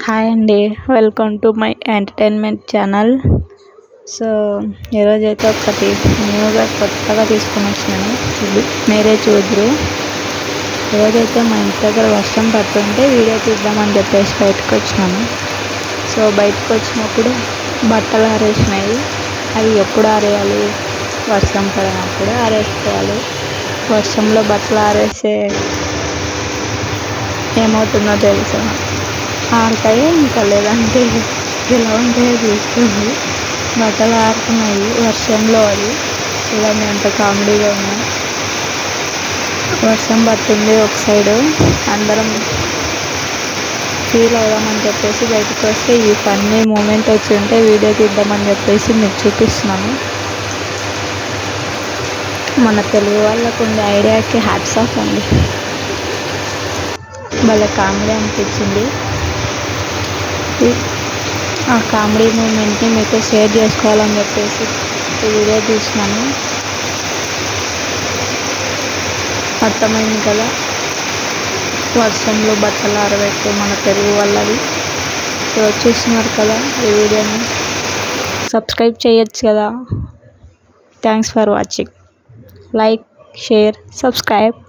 Hi అండి, welcome to my entertainment channel. So ఈరోజైతే ఒకటి న్యూగా కొత్తగా తీసుకొని వచ్చినాను, మీరే చూద్దరు. ఈరోజైతే మా ఇంటి దగ్గర వర్షం పడుతుంటే వీడియో తీద్దామని చెప్పేసి బయటకు వచ్చినాను. సో బయటకు వచ్చినప్పుడు బట్టలు ఆరేసినాయి. అవి ఎప్పుడు ఆరేయాలి? వర్షం పడినప్పుడు ఆరేసుకోవాలి. వర్షంలో బట్టలు ఆరేస్తే ఏమవుతుందో తెలుసా? ఆడతాయో ఇంకా లేదంటే ఎలా ఉంటాయో చూస్తుంది. బట్టలు ఆరుతున్నాయి వర్షంలో. అది చూడండి ఎంత కామెడీగా ఉన్నాయి. వర్షం పడుతుంది ఒక సైడు, అందరం ఫీల్ అవుదామని చెప్పేసి బయటకు వస్తే ఈ ఫన్నీ మూమెంట్ వచ్చి ఉంటే వీడియో తీద్దామని చెప్పేసి మీకు చూపిస్తున్నాను. మన తెలుగు వాళ్ళకు ఉండే ఐడియాకి హ్యాట్స్ ఆఫ్ అండి. భలే కామెడీ అనిపించింది. ఆ కామెడీ మూమెంట్ని మీతో షేర్ చేసుకోవాలని చెప్పేసి ఈ వీడియో తీసినాను. అర్థమైంది కదా వర్షంలో బట్టలు ఆరబెట్టే మన తెలుగు వాళ్ళది. సో చూస్తున్నారు కదా ఈ వీడియోని, సబ్స్క్రైబ్ చేయొచ్చు కదా. Thanks for watching. Like, share, subscribe.